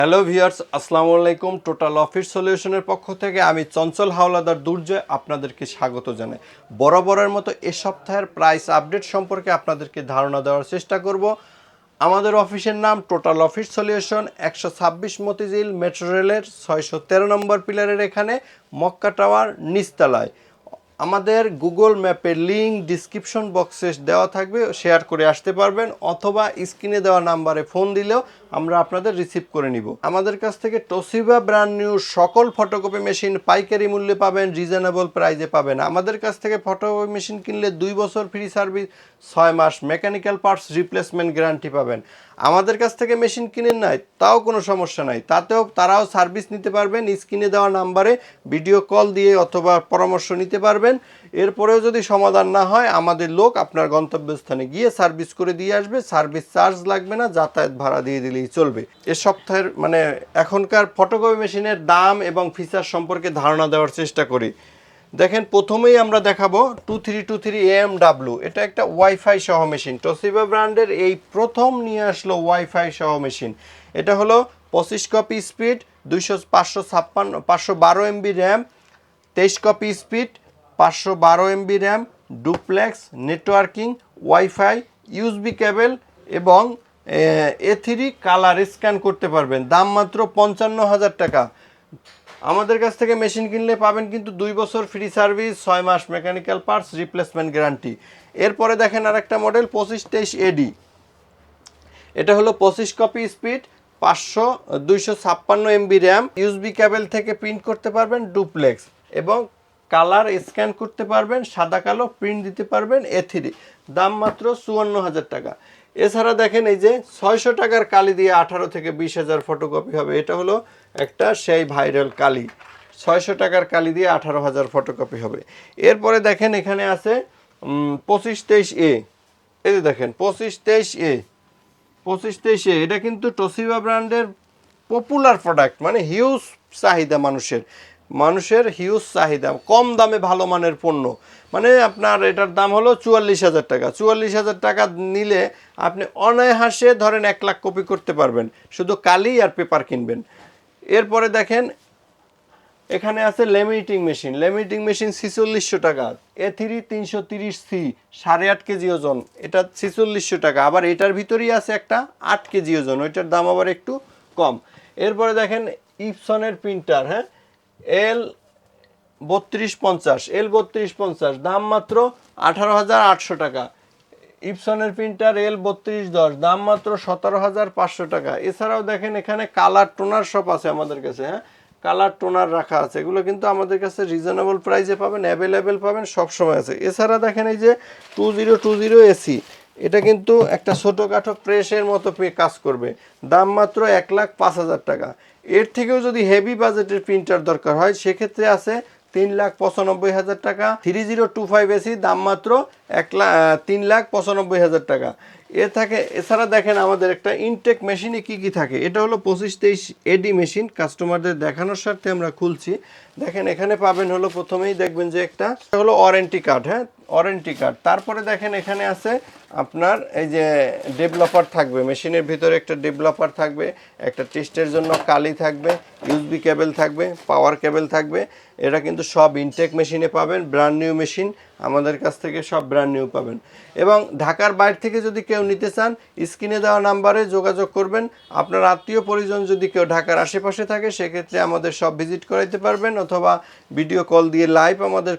Hello viewers, আসসালামু আলাইকুম। Total office সলিউশনের পক্ষ থেকে আমি চঞ্চল হাওলাদার দুর্জয় আপনাদেরকে স্বাগত জানাই। বরাবরের মতো এ সপ্তাহের প্রাইস আপডেট সম্পর্কে আপনাদেরকে ধারণা দেওয়ার চেষ্টা করব। আমাদের অফিসের নাম total office solution, 126 Motijheel, metro রেলের 613 নম্বর পিলারের এখানে, মক্কা টাওয়ার, নিচতলায়। আমাদের গুগল ম্যাপের লিঙ্ক ডিসক্রিপশন বক্সে দেওয়া থাকবে, শেয়ার করে আসতে পারবেন, অথবা স্ক্রিনে দেওয়া নাম্বারে ফোন দিলেও আমরা আপনাদের রিসিভ করে নিব। আমাদের কাছ থেকে তোশিবা ব্র্যান্ড নিউ সকল ফটোকপি মেশিন পাইকারি মূল্যে পাবেন, রিজনেবল প্রাইসে পাবেন। আমাদের কাছ থেকে ফটোকপি মেশিন কিনলে 2 বছর ফ্রি সার্ভিস, 6 মাস মেকানিক্যাল পার্টস রিপ্লেসমেন্ট গ্যারান্টি পাবেন। আমাদের কাছ থেকে মেশিন কিনেন নাই তাও কোনো সমস্যা নাই, তারাও সার্ভিস নিতে পারবেন। স্ক্রিনে দেওয়া নাম্বারে ভিডিও কল দিয়ে অথবা পরামর্শ নিতে পারবেন। এরপরেও যদি সমাধান না হয়, আমাদের লোক আপনার গন্তব্যস্থানে গিয়ে সার্ভিস করে দিয়ে আসবে। সার্ভিস চার্জ লাগবে না, যাতায়াত ভাড়া দিয়ে দিলেই চলবে। এ সপ্তাহের এখনকার ফটোকপি মেশিনের দাম এবং ফিচার সম্পর্কে ধারণা দেওয়ার চেষ্টা করি। দেখেন, প্রথমেই আমরা দেখাবো 2323 AMW। এটা একটা ওয়াইফাই সহ মেশিন। তোশিবা ব্র্যান্ডের এই প্রথম নিয়ে আসলো ওয়াইফাই সহ মেশিন। এটা হলো 25 copy speed, 512 MB RAM, 23 copy speed, 512 MB RAM, duplex, networking, wifi, USB কেবল এবং A3 কালার স্ক্যান করতে পারবেন। দাম মাত্র 55,000 টাকা। আমাদের কাছ থেকে মেশিন কিনলে পাবেন কিন্তু 2 বছর ফ্রি সার্ভিস, 6 মাস মেকানিক্যাল পার্টস রিপ্লেসমেন্ট গ্যারান্টি। এরপরে দেখেন আরেকটা মডেল 2523 AD। এটা হলো 25 copy speed, 256 MB RAM, USB কেবল থেকে প্রিন্ট করতে পারবেন, ডুপ্লেক্স এবং কালার স্ক্যান করতে পারবেন, সাদা কালো প্রিন্ট দিতে পারবেন, A3। দাম মাত্র 54,000 টাকা। এছাড়া দেখেন এই যে 600 টাকার কালি দিয়ে 18 থেকে 20,000 ফটোকপি হবে। এটা হলো একটা সেই ভাইরাল কালি। 600 টাকার কালি দিয়ে 18,000 ফটোকপি হবে। এরপরে দেখেন এখানে আছে 2523A। এই যে দেখেন 2523A। এটা কিন্তু তোশিবা ব্র্যান্ডের পপুলার প্রোডাক্ট, মানে হিউজ চাহিদা, মানুষের হিউজ চাহিদা, কম দামে ভালো মানের পণ্য। মানে আপনার এটার দাম হলো 44,000 টাকা। 44,000 টাকা নিলে আপনি অনায়াসে ধরেন 1 লাখ কপি করতে পারবেন, শুধু কালি আর পেপার কিনবেন। এরপরে দেখেন এখানে আছে লেমিনেটিং মেশিন। 4600 টাকা। A3 330C, 8.5 কেজি ওজন, এটা 4600 টাকা। আবার এটার ভিতরেই আছে একটা 8 কেজি ওজন, ওইটার দাম আবার একটু কম। এরপরে দেখেন ইপসনের প্রিন্টার, হ্যাঁ, L3250, দাম মাত্র 18,800 টাকা। ইপসনের প্রিন্টার L3210, দাম মাত্র 17,500 টাকা। এছাড়াও দেখেন এখানে কালার টোনার সব আছে আমাদের কাছে, হ্যাঁ, কালার টোনার রাখা আছে। এগুলো কিন্তু আমাদের কাছে রিজনেবল প্রাইসে পাবেন, অ্যাভেলেবেল পাবেন, সব সময় আছে। এছাড়া দেখেন এই যে 2020 AC, এটা কিন্তু একটা ছোটোখাটো প্রেসের মতো কাজ করবে। দাম মাত্র 1,05,000 টাকা। এর থেকেও যদি হেভি বাজেটের প্রিন্টার দরকার হয়, সেক্ষেত্রে আছে 3,95,000 টাকা। 3025 AC, দাম মাত্র 3,95,000 টাকা। এছাড়া দেখেন আমাদের একটা ইনটেক মেশিনে কি কি থাকে। এটা হলো 2523 AD মেশিন, কাস্টমারদের দেখানোর স্বার্থে আমরা খুলছি। দেখেন এখানে পাবেন হলো, প্রথমেই দেখবেন যে একটা হলো ওয়ারেন্টি কার্ড, হ্যাঁ, ওয়ারেন্টি কার্ড। তারপরে দেখেন এখানে আছে আপনার এই যে ডেভেলপার থাকবে, মেশিনের ভিতরে একটা ডেভেলপার থাকবে, একটা টেস্টের জন্য কালি থাকবে, ইউএসবি কেবল থাকবে, পাওয়ার কেবল থাকবে। এটা কিন্তু সব ইনটেক মেশিনে পাবেন, ব্র্যান্ড নিউ মেশিন, আমাদের কাছ থেকে সব ব্র্যান্ড নিউ পাবেন। এবং ঢাকার বাইরে থেকে যদি কেউ নিতে চান, স্ক্রিনে দেওয়া নাম্বারে যোগাযোগ করবেন। আপনার আত্মীয় পরিজন যদি কেউ ঢাকার আশেপাশে থাকে, সেক্ষেত্রে আমাদের সব ভিজিট করাইতে পারবেন, অথবা ভিডিও কল দিয়ে লাইভ আমাদের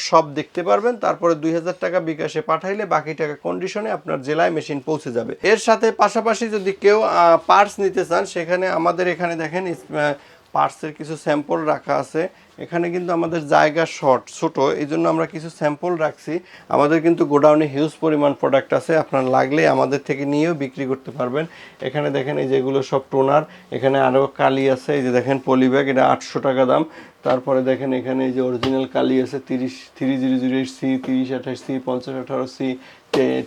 সব দেখতে পারবেন। তারপরে 2,000 টাকা বিকাশে পাঠাইলে বাকি টাকা কন্ডিশনে আপনার জেলায় মেশিন পৌঁছে যাবে। এর সাথে পাশাপাশি যদি কেউ পার্টস নিতে চান, সেখানে আমাদের এখানে দেখেন পার্টসের কিছু স্যাম্পল রাখা আছে। এখানে কিন্তু আমাদের জায়গা ছোটো, এই জন্য আমরা কিছু স্যাম্পল রাখছি। আমাদের কিন্তু গোডাউনে হিউজ পরিমাণ প্রোডাক্ট আছে, আপনার লাগলে আমাদের থেকে নিয়েও বিক্রি করতে পারবেন। এখানে দেখেন এই যেগুলো সব টোনার, এখানে আরও কালি আছে, এই যে দেখেন পলিব্যাগ, এটা 800 টাকা দাম। তারপরে দেখেন এখানে এই যে অরিজিনাল কালি আছে 3008C, 3028C, 5018C,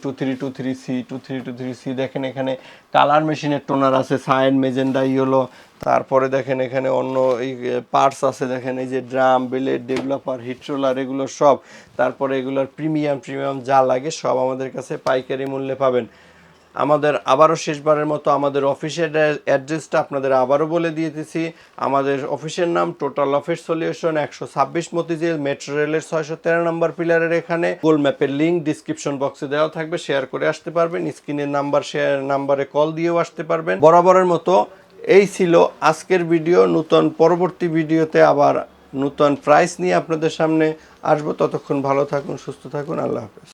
2323C, 2323C। দেখেন এখানে কালার মেশিনের টোনার আছে, সায়ান, মেজেন্ডা, ইয়েলো। তারপরে দেখেন এখানে অন্য এই পার্টস আছে, দেখেন এই যে drum, blade, developer, heat roller, এগুলো সব। তারপরে এগুলোর প্রিমিয়াম যা লাগে সব আমাদের কাছে পাইকারি মূল্যে পাবেন। আমাদের আবারও শেষবারের মতো আমাদের অফিসের অ্যাড্রেসটা আপনাদের আবারও বলে দিয়ে দিচ্ছি। আমাদের অফিসের নাম total office solution, 126 Motijheel, metro রেলের 613 নম্বর পিলারের এখানে। গুগল ম্যাপের লিঙ্ক ডিসক্রিপশন বক্সে দেওয়া থাকবে, শেয়ার করে আসতে পারবেন। স্ক্রিনের নাম্বারে কল দিয়েও আসতে পারবেন। বরাবরের মতো এই ছিল আজকের ভিডিও। পরবর্তী ভিডিওতে আবার নতুন প্রাইস নিয়ে আপনাদের সামনে আসবো। ততক্ষণ ভালো থাকুন, সুস্থ থাকুন, আল্লাহ হাফেজ।